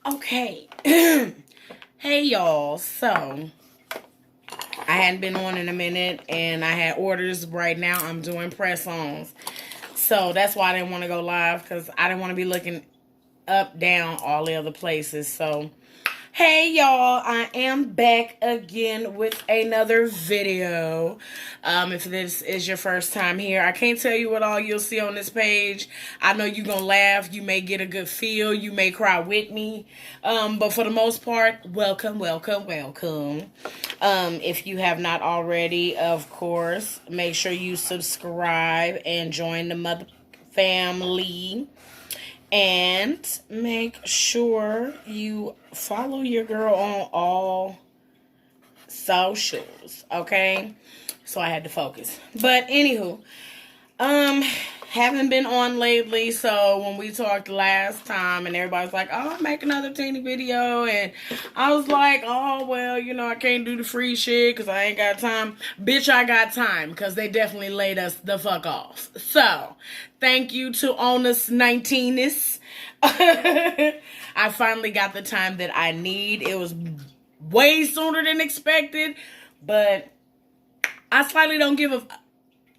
Okay. Hey, y'all. So, I hadn't been on in a minute, and I had orders right now. I'm doing press-ons. So, that's why I didn't want to go live, because I didn't want to be looking up, down, all the other places. So, hey y'all, I am back again with another video. If this is your first time here, I can't tell you what all you'll see on this page. I know you're gonna laugh, you may get a good feel, you may cry with me, but for the most part, welcome. If you have not already, of course, make sure you subscribe and join the mother family. And make sure you follow your girl on all socials, okay? So I had to focus. But anywho, haven't been on lately, so when we talked last time and everybody's like, oh, make another teeny video, and I was like, oh, well, you know, I can't do the free shit because I ain't got time. Bitch, I got time, because they definitely laid us the fuck off. So, thank you to Onus 19ness. I finally got the time that I need. It was way sooner than expected, but I slightly don't give a...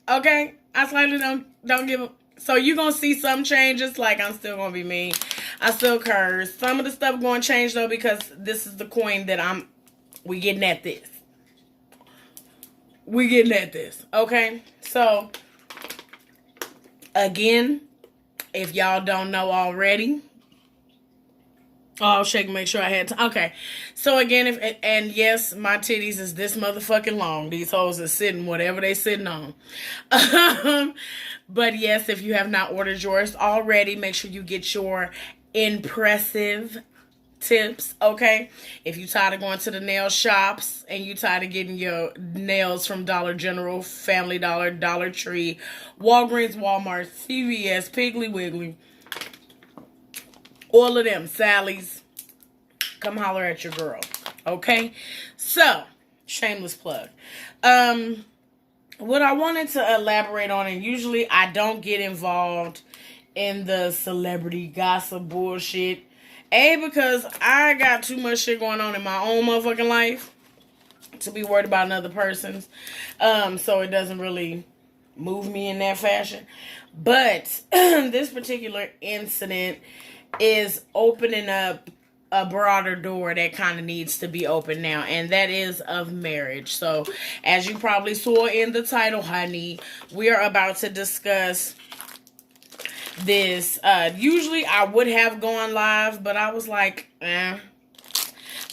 Okay? I slightly don't give a... So you're going to see some changes. Like, I'm still going to be mean. I still curse. Some of the stuff going to change, though, because this is the coin that we getting at this. We getting at this. Okay? So, again, if y'all don't know already... Oh, I'll shake, make sure I had time. Okay. So again, and yes, my titties is this motherfucking long. These hoes are sitting whatever they sitting on. But yes, if you have not ordered yours already, make sure you get your N.Pressive tips, okay? If you tired of going to the nail shops and you tired of getting your nails from Dollar General, Family Dollar, Dollar Tree, Walgreens, Walmart, CVS, Piggly Wiggly, all of them, Sally's, come holler at your girl, okay? So, shameless plug. What I wanted to elaborate on, and usually I don't get involved in the celebrity gossip bullshit. Because I got too much shit going on in my own motherfucking life to be worried about another person's. So it doesn't really move me in that fashion. But this particular incident is opening up a broader door that kind of needs to be open now, and that is of marriage. So, as you probably saw in the title, honey, we are about to discuss this. Usually I would have gone live, but I was like,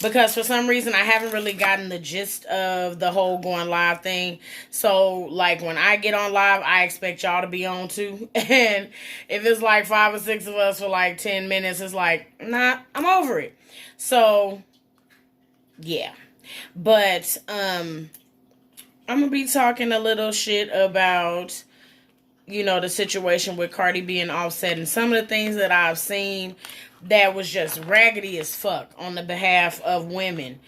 because for some reason I haven't really gotten the gist of the whole going live thing. So, like, when I get on live, I expect y'all to be on too. And if it's like 5 or 6 of us for like 10 minutes, it's like, nah, I'm over it. So, yeah. But, I'm gonna be talking a little shit about, you know, the situation with Cardi B and Offset and some of the things that I've seen that was just raggedy as fuck on the behalf of women.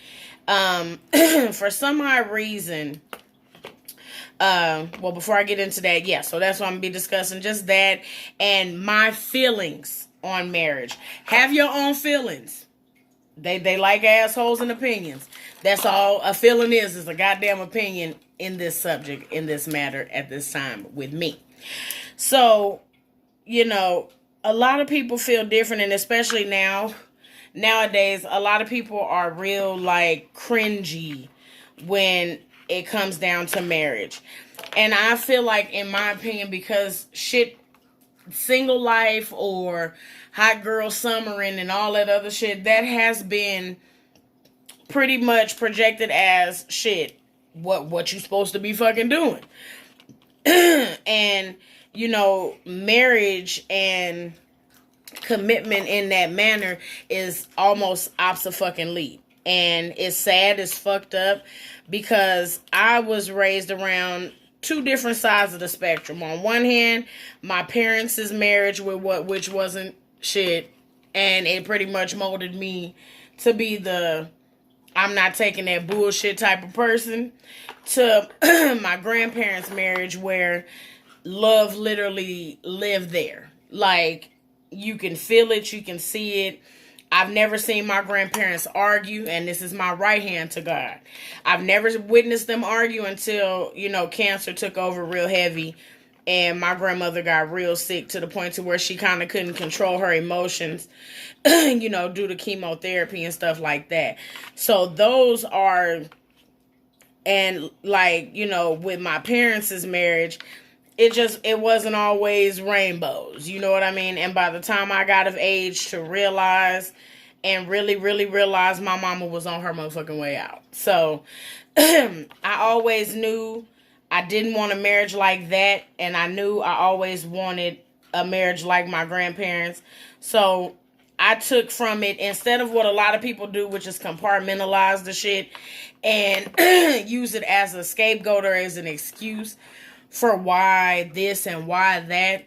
For some odd reason, well, before I get into that, yeah, so that's what I'm going to be discussing, just that and my feelings on marriage. Have your own feelings. They like assholes and opinions. That's all a feeling is a goddamn opinion in this subject, in this matter, at this time with me. So, you know, a lot of people feel different, and especially nowadays, a lot of people are real, like, cringy when it comes down to marriage. And I feel like, in my opinion, because shit, single life or hot girl summering and all that other shit, that has been pretty much projected as shit, what you supposed to be fucking doing. And, you know, marriage and commitment in that manner is almost abso-fucking-lute. And it's sad, it's fucked up, because I was raised around two different sides of the spectrum. On one hand, my parents' marriage which wasn't shit, and it pretty much molded me to be the I'm not taking that bullshit type of person, to my grandparents' marriage where love literally lived there. Like, you can feel it, you can see it. I've never seen my grandparents argue, and this is my right hand to God. I've never witnessed them argue until, cancer took over real heavy, and my grandmother got real sick to the point to where she kind of couldn't control her emotions, due to chemotherapy and stuff like that. So those are, and with my parents' marriage, it wasn't always rainbows, you know what I mean? And by the time I got of age to realize and really, really realize, my mama was on her motherfucking way out. So I always knew I didn't want a marriage like that, and I knew I always wanted a marriage like my grandparents. So I took from it, instead of what a lot of people do, which is compartmentalize the shit and use it as a scapegoat or as an excuse for why this and why that,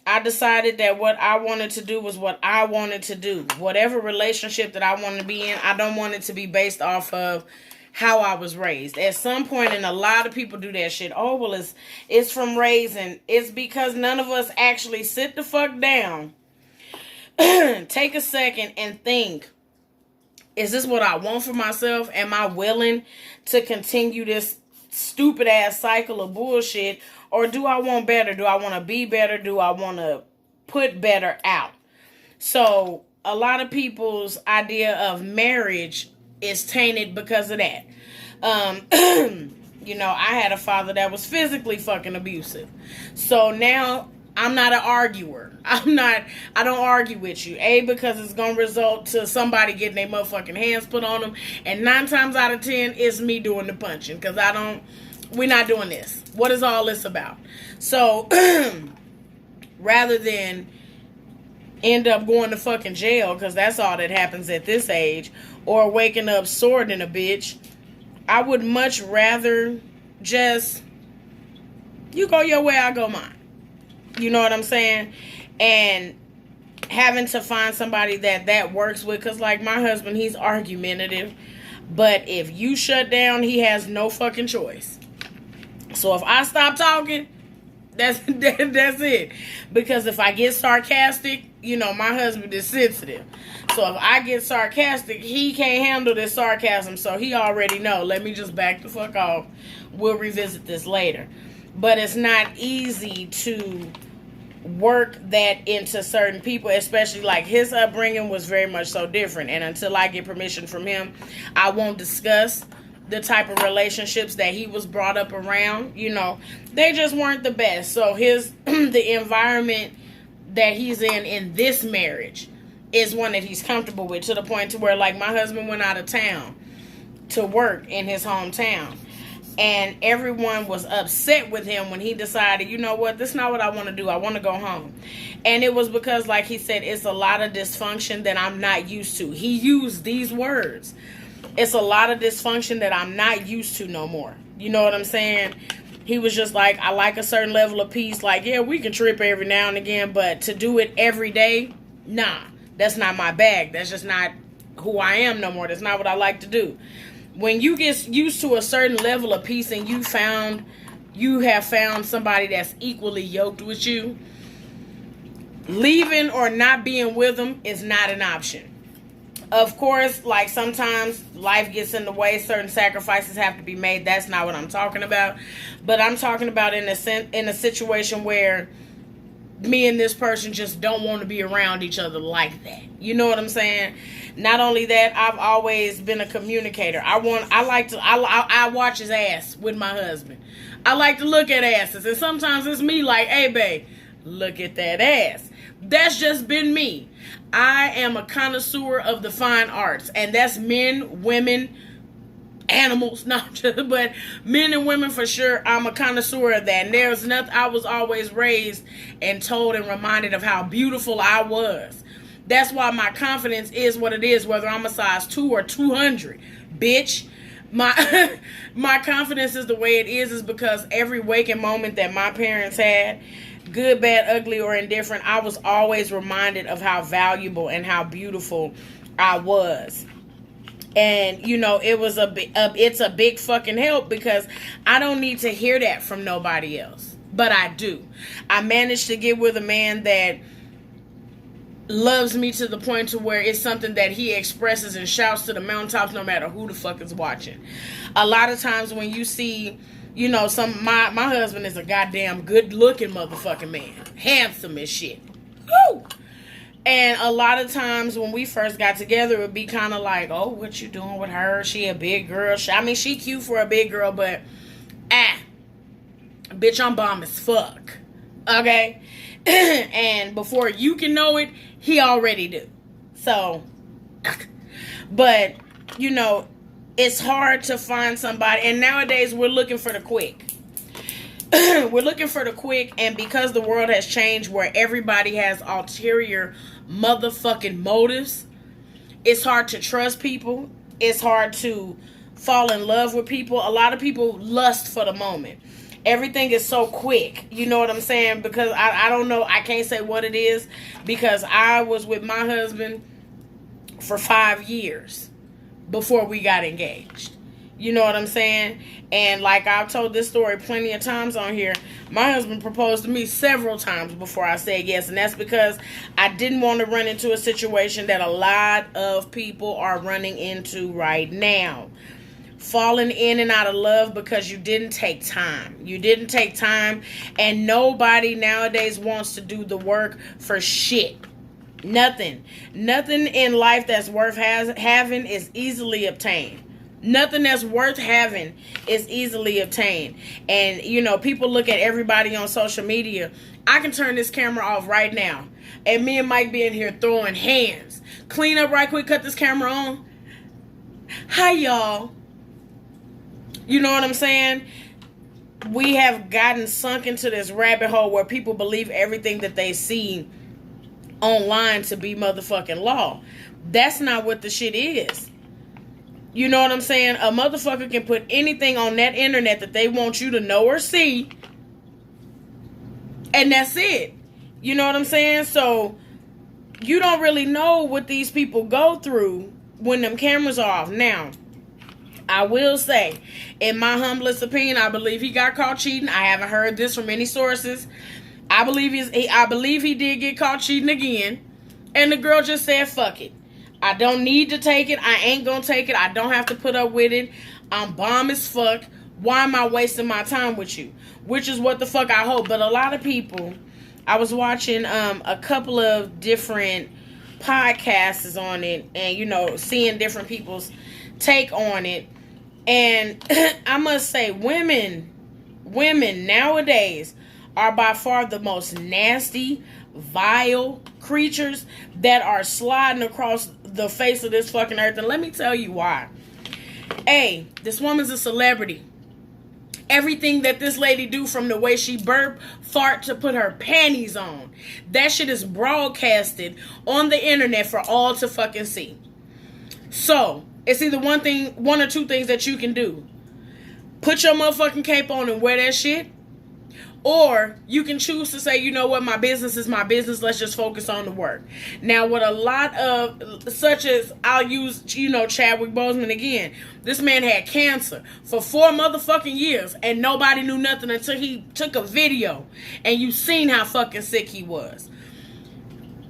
I decided that what I wanted to do was what I wanted to do. Whatever relationship that I wanted to be in, I don't want it to be based off of how I was raised. At some point, and a lot of people do that shit. Oh, well, it's from raising. It's because none of us actually sit the fuck down, take a second and think, is this what I want for myself? Am I willing to continue this stupid ass cycle of bullshit, or do I want better? Do I want to be better? Do I want to put better out? So a lot of people's idea of marriage is tainted because of that. I had a father that was physically fucking abusive. So now I'm not an arguer. I don't argue with you. Because it's going to result to somebody getting their motherfucking hands put on them. And 9 times out of 10, it's me doing the punching. Because we're not doing this. What is all this about? So, rather than end up going to fucking jail, because that's all that happens at this age, or waking up sore than a bitch, I would much rather just, you go your way, I go mine. You know what I'm saying? And having to find somebody that works with, because like my husband, he's argumentative, but if you shut down, he has no fucking choice. So if I stop talking, that's it. Because if I get sarcastic, my husband is sensitive. So if I get sarcastic, he can't handle this sarcasm, so he already know. Let me just back the fuck off. We'll revisit this later. But it's not easy to work that into certain people, especially like his upbringing was very much so different. And until I get permission from him, I won't discuss the type of relationships that he was brought up around. They just weren't the best. So the environment that he's in this marriage is one that he's comfortable with, to the point to where, like, my husband went out of town to work in his hometown, and everyone was upset with him when he decided, you know what, this is not what I want to do. I want to go home. And it was because, like he said, it's a lot of dysfunction that I'm not used to. He used these words. It's a lot of dysfunction that I'm not used to no more. You know what I'm saying? He was just like, I like a certain level of peace. Like, yeah, we can trip every now and again, but to do it every day, nah, that's not my bag. That's just not who I am no more. That's not what I like to do. When you get used to a certain level of peace and you have found somebody that's equally yoked with you, leaving or not being with them is not an option. Of course, like, sometimes life gets in the way. Certain sacrifices have to be made. That's not what I'm talking about. But I'm talking about in a situation where me and this person just don't want to be around each other like that. You know what I'm saying? Not only that, I've always been a communicator. I watch his ass with my husband. I like to look at asses. And sometimes it's me like, hey, babe, look at that ass. That's just been me. I am a connoisseur of the fine arts. And that's men, women, animals. But men and women for sure. I'm a connoisseur of that. And there's nothing. I was always raised and told and reminded of how beautiful I was. That's why my confidence is what it is, whether I'm a size 2 or 200. Bitch. My confidence is the way it is because every waking moment that my parents had, good, bad, ugly, or indifferent, I was always reminded of how valuable and how beautiful I was. And, it's a big fucking help because I don't need to hear that from nobody else. But I do. I managed to get with a man that loves me to the point to where it's something that he expresses and shouts to the mountaintops no matter who the fuck is watching. A lot of times when you see, you know, my husband is a goddamn good looking motherfucking man. Handsome as shit. Woo! And a lot of times when we first got together, it would be kind of like, oh, what you doing with her? She a big girl. She cute for a big girl, but bitch, I'm bomb as fuck. Okay? And before you can know it, he already do. So, but, you know, it's hard to find somebody. And nowadays, we're looking for the quick. We're looking for the quick. And because the world has changed where everybody has ulterior motherfucking motives, it's hard to trust people. It's hard to fall in love with people. A lot of people lust for the moment. Everything is so quick. You know what I'm saying? Because I don't know. I can't say what it is. Because I was with my husband for 5 years before we got engaged. You know what I'm saying? And like I've told this story plenty of times on here, my husband proposed to me several times before I said yes. And that's because I didn't want to run into a situation that a lot of people are running into right now. Falling in and out of love because you didn't take time. You didn't take time, and nobody nowadays wants to do the work for shit. Nothing in life that's worth having is easily obtained. Nothing that's worth having is easily obtained. And, you know, people look at everybody on social media. I can turn this camera off right now, and me and Mike be in here throwing hands. Clean up right quick, cut this camera on. Hi, y'all. You know what I'm saying? We have gotten sunk into this rabbit hole where people believe everything that they see online to be motherfucking law. That's not what the shit is. You know what I'm saying? A motherfucker can put anything on that internet that they want you to know or see, and that's it. You know what I'm saying? So you don't really know what these people go through when them cameras are off. Now, I will say, in my humblest opinion, I believe he got caught cheating. I haven't heard this from any sources. I believe he did get caught cheating again. And the girl just said, fuck it. I don't need to take it. I ain't gonna take it. I don't have to put up with it. I'm bomb as fuck. Why am I wasting my time with you? Which is what the fuck I hope. But a lot of people, I was watching a couple of different podcasts on it, and, you know, seeing different people's take on it. And I must say, women nowadays are by far the most nasty, vile creatures that are sliding across the face of this fucking earth. And let me tell you why. Hey, this woman's a celebrity. Everything that this lady do, from the way she burp, fart, to put her panties on, that shit is broadcasted on the internet for all to fucking see. So it's either one or two things that you can do. Put your motherfucking cape on and wear that shit. Or you can choose to say, you know what, my business is my business. Let's just focus on the work. Now, what a lot of, such as, I'll use, you know, Chadwick Boseman again. This man had cancer for 4 motherfucking years, and nobody knew nothing until he took a video, and you seen how fucking sick he was.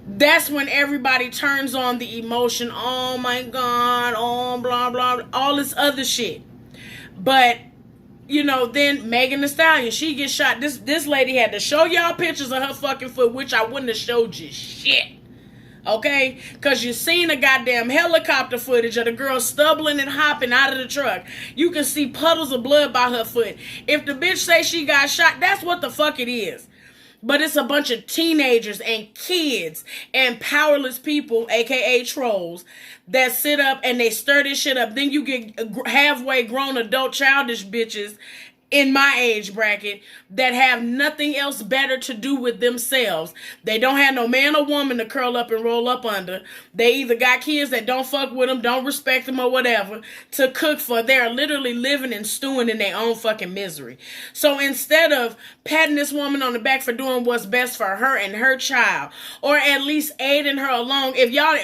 That's when everybody turns on the emotion. Oh my God, oh blah blah, all this other shit. But, you know, then Megan Thee Stallion, she gets shot. This lady had to show y'all pictures of her fucking foot, which I wouldn't have showed you shit. Okay? Because you seen a goddamn helicopter footage of the girl stumbling and hopping out of the truck. You can see puddles of blood by her foot. If the bitch say she got shot, that's what the fuck it is. But it's a bunch of teenagers and kids and powerless people, aka trolls, that sit up and they stir this shit up. Then you get halfway grown adult childish bitches in my age bracket that have nothing else better to do with themselves. They don't have no man or woman to curl up and roll up under. They either got kids that don't fuck with them, don't respect them or whatever to cook for. They're literally living and stewing in their own fucking misery. So instead of patting this woman on the back for doing what's best for her and her child, or at least aiding her along,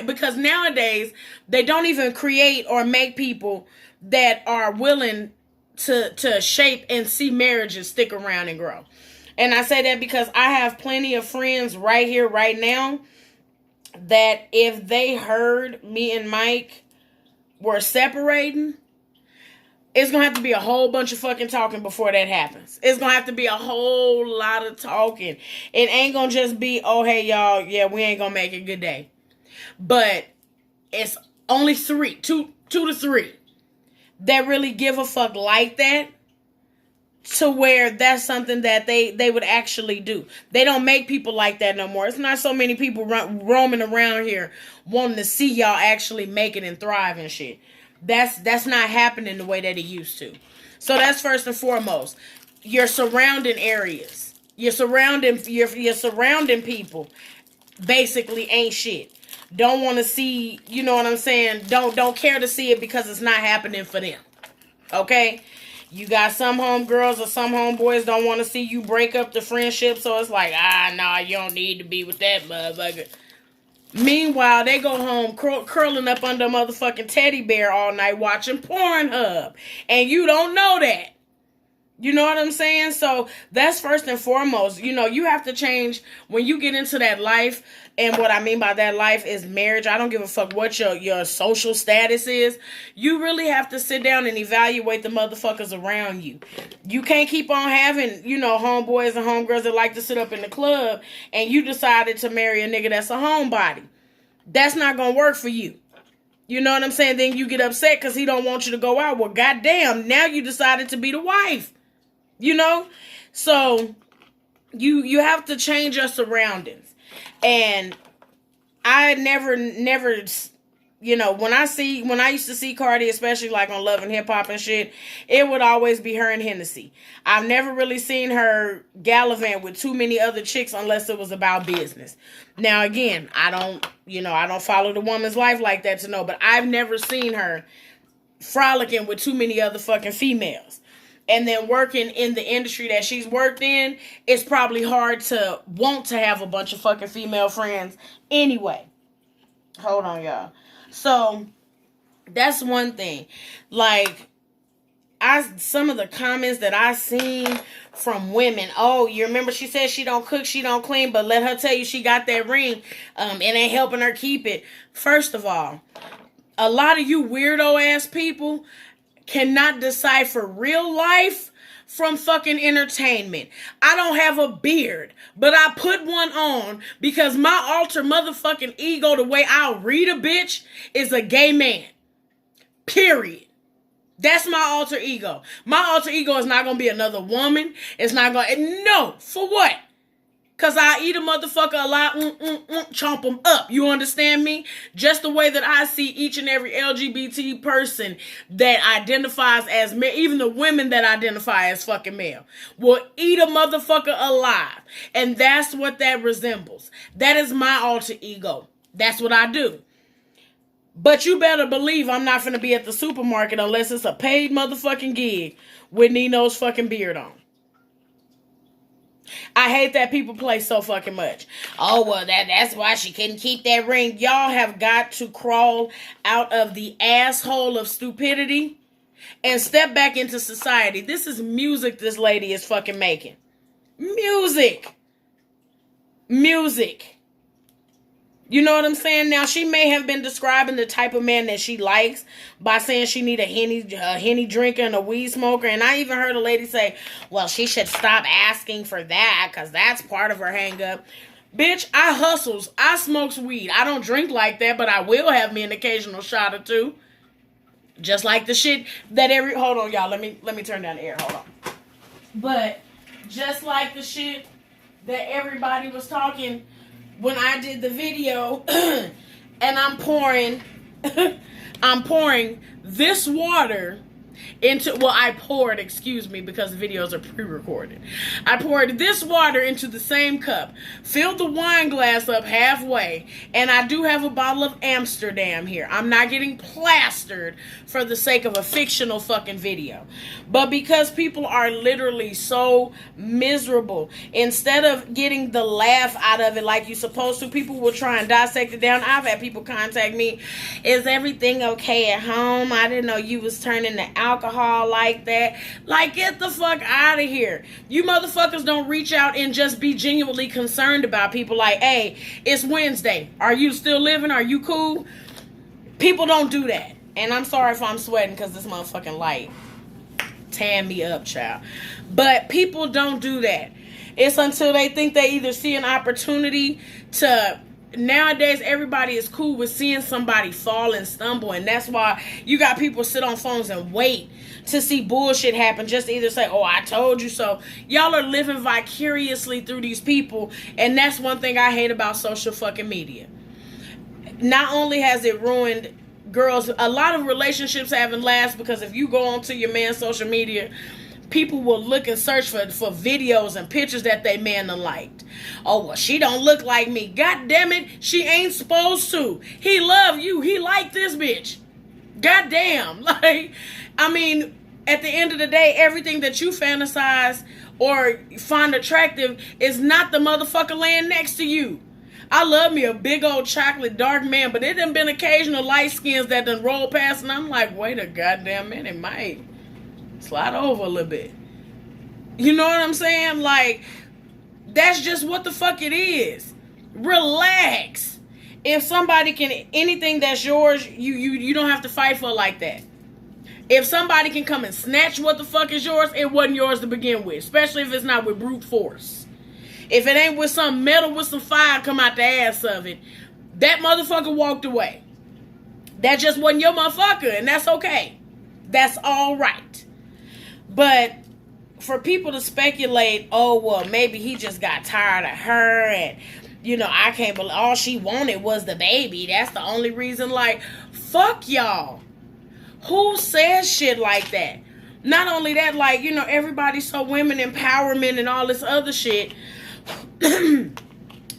because nowadays they don't even create or make people that are willing to shape and see marriages stick around and grow. And I say that because I have plenty of friends right here, right now, that if they heard me and Mike were separating, it's going to have to be a whole bunch of fucking talking before that happens. It's going to have to be a whole lot of talking. It ain't going to just be, oh, hey, y'all, yeah, we ain't going to make it, good day. But it's only two to three that really give a fuck like that, to where that's something that they would actually do. They don't make people like that no more. It's not so many people roaming around here wanting to see y'all actually make it and thrive and shit. That's not happening the way that it used to. So that's first and foremost. Your surrounding areas, your surrounding people basically ain't shit. Don't want to see, you know what I'm saying? Don't care to see it because it's not happening for them. Okay? You got some homegirls or some homeboys don't want to see you break up the friendship, so it's like, nah, you don't need to be with that motherfucker. Meanwhile, they go home curling up under a motherfucking teddy bear all night watching Pornhub. And you don't know that. You know what I'm saying? So that's first and foremost. You know, you have to change when you get into that life. And what I mean by that life is marriage. I don't give a fuck what your social status is. You really have to sit down and evaluate the motherfuckers around you. You can't keep on having, you know, homeboys and homegirls that like to sit up in the club and you decided to marry a nigga that's a homebody. That's not going to work for you. You know what I'm saying? Then you get upset because he don't want you to go out. Well, goddamn, now you decided to be the wife. You know? So you have to change your surroundings. And I never, you know, when I used to see Cardi, especially like on Love and Hip Hop and shit, it would always be her and Hennessy. I've never really seen her gallivant with too many other chicks unless it was about business. Now, again, I don't follow the woman's life like that to know, but I've never seen her frolicking with too many other fucking females. And then working in the industry that she's worked in, it's probably hard to want to have a bunch of fucking female friends anyway. Hold on, y'all. So, that's one thing. Like, some of the comments that I seen from women, oh, you remember she said she don't cook, she don't clean, but let her tell you she got that ring, it ain't helping her keep it. First of all, a lot of you weirdo ass people cannot decipher real life from fucking entertainment. I don't have a beard, but I put one on because my alter motherfucking ego, the way I'll read a bitch, is a gay man. Period. That's my alter ego. My alter ego is not going to be another woman. It's not going to... No. For what? Because I eat a motherfucker a lot, chomp them up. You understand me? Just the way that I see each and every LGBT person that identifies as male, even the women that identify as fucking male, will eat a motherfucker alive. And that's what that resembles. That is my alter ego. That's what I do. But you better believe I'm not finna be at the supermarket unless it's a paid motherfucking gig with Nino's fucking beard on. I hate that people play so fucking much. Oh, well, that's why she couldn't keep that ring. Y'all have got to crawl out of the asshole of stupidity and step back into society. This is music this lady is fucking making. Music. You know what I'm saying? Now, she may have been describing the type of man that she likes by saying she need a Henny drinker and a weed smoker. And I even heard a lady say, well, she should stop asking for that because that's part of her hang up. Bitch, I hustles. I smokes weed. I don't drink like that, but I will have me an occasional shot or two. Just like the shit that hold on, y'all. Let me turn down the air. Hold on. But just like the shit that everybody was talking when I did the video, and I'm pouring this water into, well, I poured, excuse me, because the videos are pre-recorded. I poured this water into the same cup, filled the wine glass up halfway, and I do have a bottle of Amsterdam here. I'm not getting plastered for the sake of a fictional fucking video. But because people are literally so miserable, instead of getting the laugh out of it like you're supposed to, people will try and dissect it down. I've had people contact me, is everything okay at home? I didn't know you was turning the alcohol like that. Like, get the fuck out of here. You motherfuckers don't reach out and just be genuinely concerned about people. Like, hey, it's Wednesday. Are you still living? Are you cool? People don't do that. And I'm sorry if I'm sweating because this motherfucking light tan me up, child. But people don't do that. It's until they think they either see an opportunity to... Nowadays, everybody is cool with seeing somebody fall and stumble. And that's why you got people sit on phones and wait to see bullshit happen. Just to either say, oh, I told you so. Y'all are living vicariously through these people. And that's one thing I hate about social fucking media. Not only has it ruined... girls, a lot of relationships haven't lasted because if you go onto your man's social media, people will look and search for videos and pictures that they man done liked. Oh, well, she don't look like me. God damn it, she ain't supposed to. He love you. He like this bitch. God damn. Like, I mean, at the end of the day, everything that you fantasize or find attractive is not the motherfucker laying next to you. I love me a big old chocolate dark man, but it done been occasional light skins that done roll past, and I'm like, wait a goddamn minute, might slide over a little bit. You know what I'm saying? Like, that's just what the fuck it is. Relax. If somebody can, anything that's yours, you don't have to fight for it like that. If somebody can come and snatch what the fuck is yours, it wasn't yours to begin with, especially if it's not with brute force. If it ain't with some metal with some fire come out the ass of it, that motherfucker walked away. That just wasn't your motherfucker, and that's okay. That's all right. But for people to speculate, oh, well, maybe he just got tired of her, and, you know, I can't believe all she wanted was the baby. That's the only reason. Like, fuck y'all. Who says shit like that? Not only that, like, you know, everybody's so women empowerment and all this other shit.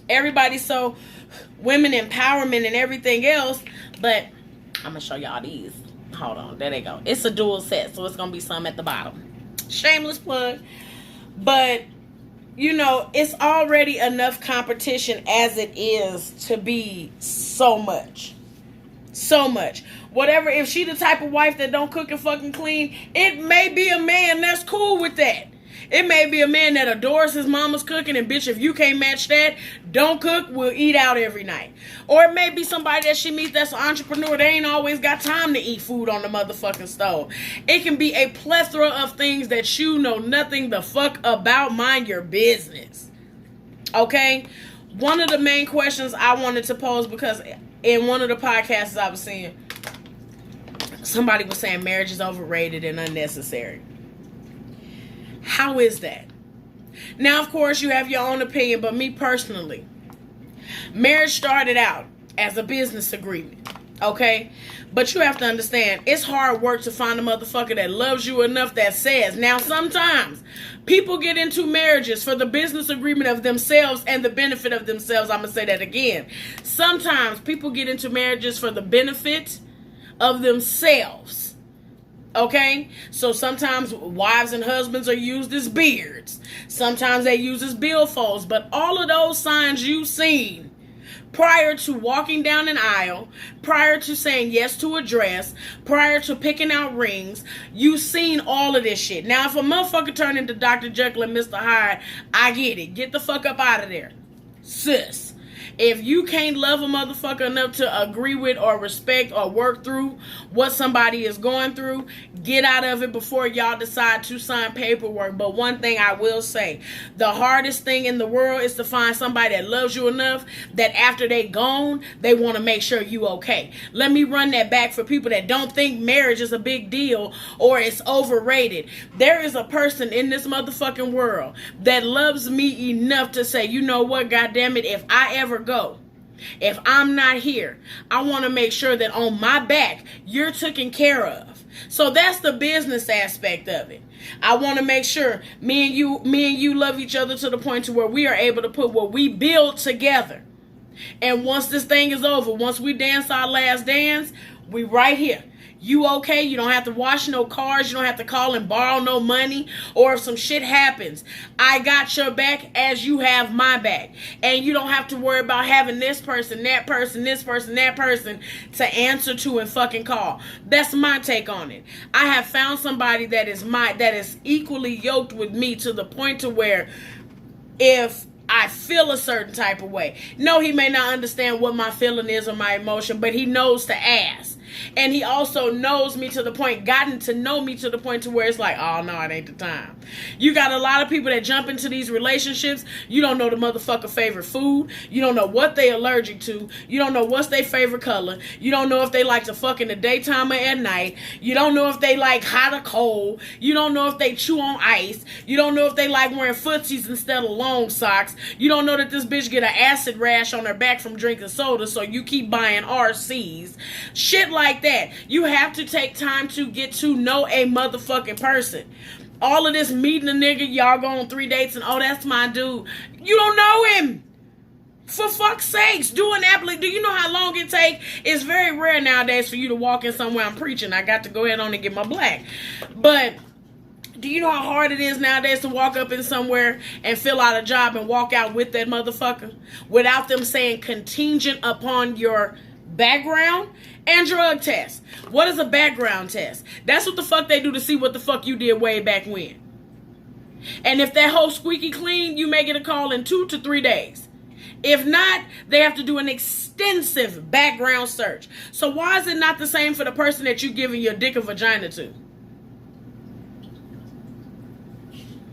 Everybody's so women empowerment and everything else, but I'm gonna show y'all these. Hold on, there they go. It's a dual set, so it's gonna be some at the bottom. Shameless plug. But you know, it's already enough competition as it is to be so much. So much. Whatever, if she the type of wife that don't cook and fucking clean, it may be a man that's cool with that. It may be a man that adores his mama's cooking, and bitch, if you can't match that, don't cook, we'll eat out every night. Or it may be somebody that she meets that's an entrepreneur. They ain't always got time to eat food on the motherfucking stove. It can be a plethora of things that you know nothing the fuck about. Mind your business. Okay? One of the main questions I wanted to pose, because in one of the podcasts I was seeing, somebody was saying marriage is overrated and unnecessary. How is that? Now, of course, you have your own opinion, but me personally, marriage started out as a business agreement, okay? But you have to understand, it's hard work to find a motherfucker that loves you enough that says. Now, sometimes people get into marriages for the business agreement of themselves and the benefit of themselves. I'm going to say that again. Sometimes people get into marriages for the benefit of themselves. Okay, so sometimes wives and husbands are used as beards. Sometimes they use as billfolds. But all of those signs you've seen prior to walking down an aisle, prior to saying yes to a dress, prior to picking out rings, you've seen all of this shit. Now, if a motherfucker turn into Dr. Jekyll and Mr. Hyde, I get it. Get the fuck up out of there, sis. If you can't love a motherfucker enough to agree with or respect or work through what somebody is going through, get out of it before y'all decide to sign paperwork. But one thing I will say, the hardest thing in the world is to find somebody that loves you enough that after they gone, they want to make sure you okay. Let me run that back for people that don't think marriage is a big deal or it's overrated. There is a person in this motherfucking world that loves me enough to say, you know what, goddammit, if I ever go, if I'm not here, I want to make sure that on my back, you're taken care of. So that's the business aspect of it. I want to make sure me and you love each other to the point to where we are able to put what we build together. And once this thing is over, once we dance our last dance, we right here. You okay? You don't have to wash no cars. You don't have to call and borrow no money. Or if some shit happens, I got your back as you have my back. And you don't have to worry about having this person, that person, this person, that person to answer to and fucking call. That's my take on it. I have found somebody that is equally yoked with me to the point to where if I feel a certain type of way. No, he may not understand what my feeling is or my emotion, but he knows to ask. And he also knows me to the point, gotten to know me to the point to where it's like, oh no, it ain't the time. You got a lot of people that jump into these relationships. You don't know the motherfucker favorite food. You don't know what they allergic to. You don't know what's their favorite color. You don't know if they like to fuck in the daytime or at night. You don't know if they like hot or cold. You don't know if they chew on ice. You don't know if they like wearing footsies instead of long socks. You don't know that this bitch get an acid rash on her back from drinking soda, so you keep buying RCs. Shit like that. You have to take time to get to know a motherfucking person. All of this meeting a nigga, y'all go on 3 dates and, oh, that's my dude. You don't know him. For fuck's sakes, do an applet. Do you know how long it take? It's very rare nowadays for you to walk in somewhere I'm preaching. I got to go ahead on and get my black. But do you know how hard it is nowadays to walk up in somewhere and fill out a job and walk out with that motherfucker without them saying contingent upon your background and drug test? What is a background test? That's what the fuck they do to see what the fuck you did way back when. And if that whole squeaky clean, you may get a call in 2 to 3 days. If not, they have to do an extensive background search. So why is it not the same for the person that you giving your dick or vagina to?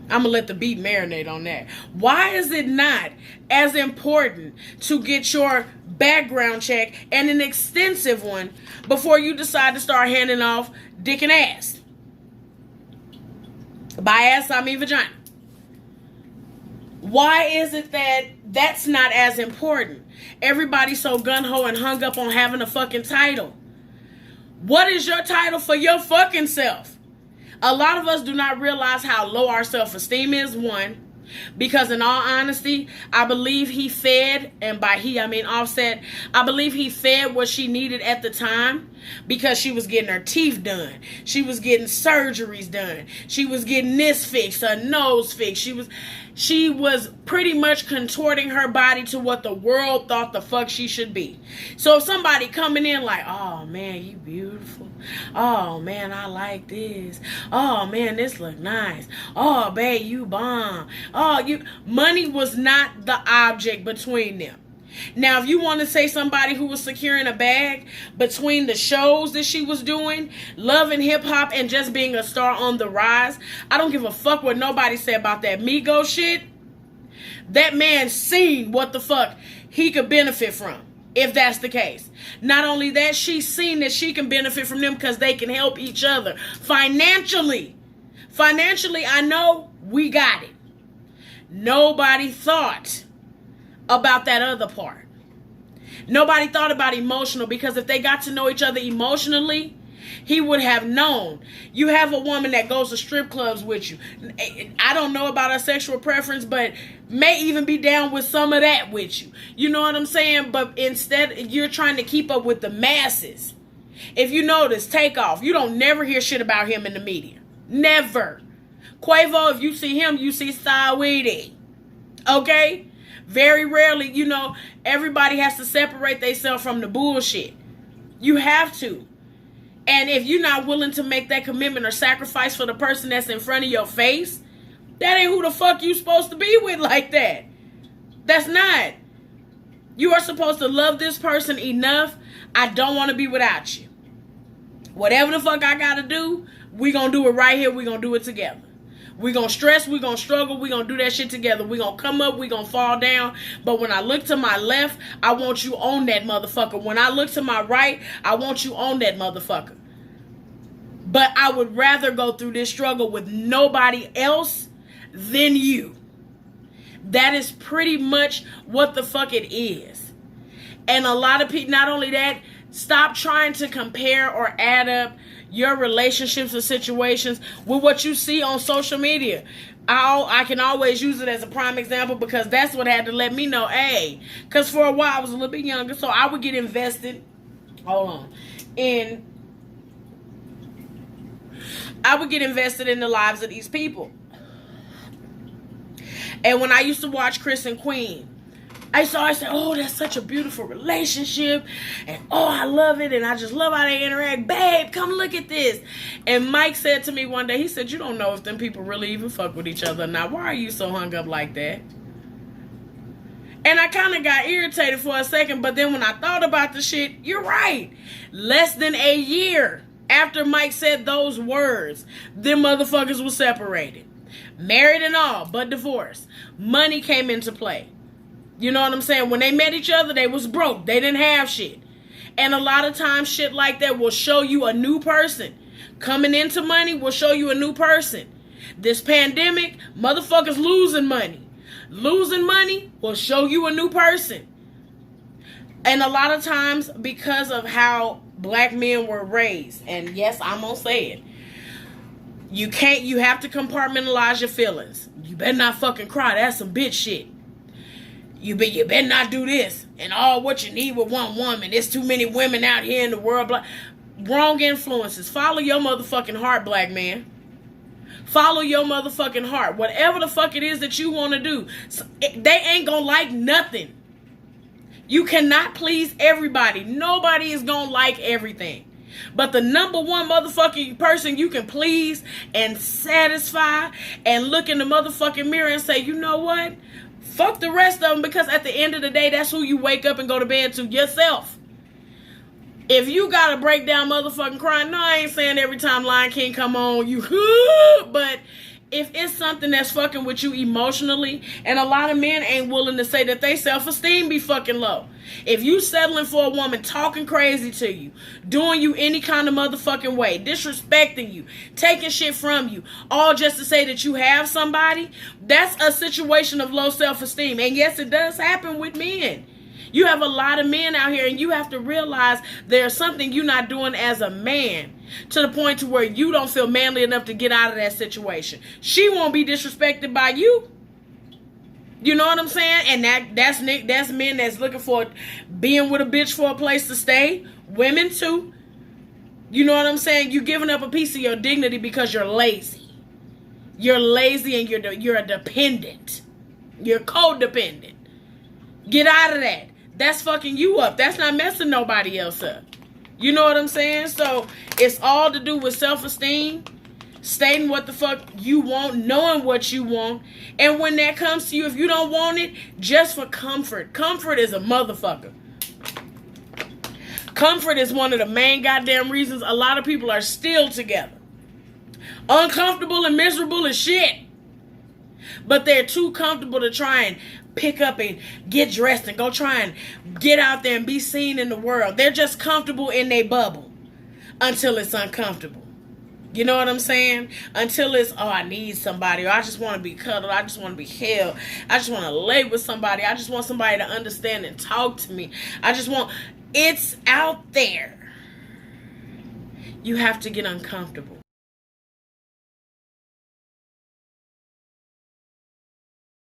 I'm going to let the beat marinate on that. Why is it not as important to get your background check and an extensive one before you decide to start handing off dick and ass? By ass, I mean vagina. Why is it that that's not as important? Everybody's so gun-ho and hung up on having a fucking title. What is your title for your fucking self? A lot of us do not realize how low our self-esteem is, one. Because in all honesty, I believe he fed, and by he I mean Offset, I believe he fed what she needed at the time because she was getting her teeth done. She was getting surgeries done. She was getting this fixed, her nose fixed. She was pretty much contorting her body to what the world thought the fuck she should be. So if somebody coming in like, oh man, you beautiful. Oh man, I like this. Oh man, this look nice. Oh babe, you bomb. Money was not the object between them. Now, if you want to say somebody who was securing a bag between the shows that she was doing, Love and Hip Hop, and just being a star on the rise, I don't give a fuck what nobody said about that Migos shit. That man seen what the fuck he could benefit from, if that's the case. Not only that, she's seen that she can benefit from them because they can help each other financially. Financially, I know we got it. Nobody thought about that other part. Nobody thought about emotional, because if they got to know each other emotionally, he would have known. You have a woman that goes to strip clubs with you. I don't know about her sexual preference, but may even be down with some of that with you. You know what I'm saying? But instead, you're trying to keep up with the masses. If you notice, Takeoff, you don't never hear shit about him in the media. Never. Quavo, if you see him, you see Saweetie. Okay? Very rarely, everybody has to separate themselves from the bullshit. You have to. And if you're not willing to make that commitment or sacrifice for the person that's in front of your face, that ain't who the fuck you supposed to be with like that. That's not. You are supposed to love this person enough. I don't want to be without you. Whatever the fuck I gotta do, we gonna do it right here. We gonna do it together. We gonna stress, we gonna struggle, we gonna do that shit together. We gonna come up, we gonna fall down. But when I look to my left, I want you on that motherfucker. When I look to my right, I want you on that motherfucker. But I would rather go through this struggle with nobody else than you. That is pretty much what the fuck it is. And a lot of people, not only that, stop trying to compare or add up your relationships or situations with what you see on social media. I can always use it as a prime example because that's what had to let me know, hey, because for a while I was a little bit younger, so I would get invested, in I would get invested in the lives of these people. And when I used to watch Chris and Queen, I used to always say, oh, that's such a beautiful relationship. And, oh, I love it. And I just love how they interact. Babe, come look at this. And Mike said to me one day, he said, you don't know if them people really even fuck with each other. Now, why are you so hung up like that? And I kind of got irritated for a second. But then when I thought about the shit, you're right. Less than a year after Mike said those words, them motherfuckers were separated. Married and all, but divorced. Money came into play. You know what I'm saying? When they met each other, they was broke. They didn't have shit. And a lot of times shit like that will show you a new person. Coming into money will show you a new person. This pandemic, motherfuckers losing money. Losing money will show you a new person. And a lot of times because of how black men were raised, and yes, I'm gonna say it, you have to compartmentalize your feelings. You better not fucking cry. That's some bitch shit. You better not do this. And all what you need with one woman. There's too many women out here in the world. Wrong influences. Follow your motherfucking heart, black man. Follow your motherfucking heart. Whatever the fuck it is that you want to do. They ain't gonna like nothing. You cannot please everybody. Nobody is gonna like everything. But the number one motherfucking person you can please and satisfy and look in the motherfucking mirror and say, you know what? Fuck the rest of them, because at the end of the day, that's who you wake up and go to bed to, yourself. If you gotta break down motherfucking crying, no, I ain't saying every time Lion King come on, you, but if it's something that's fucking with you emotionally, and a lot of men ain't willing to say that they self-esteem be fucking low. If you settling for a woman talking crazy to you, doing you any kind of motherfucking way, disrespecting you, taking shit from you, all just to say that you have somebody, that's a situation of low self-esteem. And yes, it does happen with men. You have a lot of men out here, and you have to realize there's something you're not doing as a man to the point to where you don't feel manly enough to get out of that situation. She won't be disrespected by you. You know what I'm saying? And that's men that's looking for being with a bitch for a place to stay. Women too. You know what I'm saying? You're giving up a piece of your dignity because you're lazy. You're lazy and you're a dependent. You're codependent. Get out of that. That's fucking you up. That's not messing nobody else up. You know what I'm saying? So it's all to do with self-esteem, stating what the fuck you want, knowing what you want. And when that comes to you, if you don't want it, just for comfort. Comfort is a motherfucker. Comfort is one of the main goddamn reasons a lot of people are still together. Uncomfortable and miserable as shit. But they're too comfortable to try and pick up and get dressed and go try and get out there and be seen in the world. They're just comfortable in their bubble until it's uncomfortable. You know what I'm saying? Until it's, oh, I need somebody, or I just want to be cuddled, I just want to be held, I just want to lay with somebody, I just want somebody to understand and talk to me. It's out there. You have to get uncomfortable.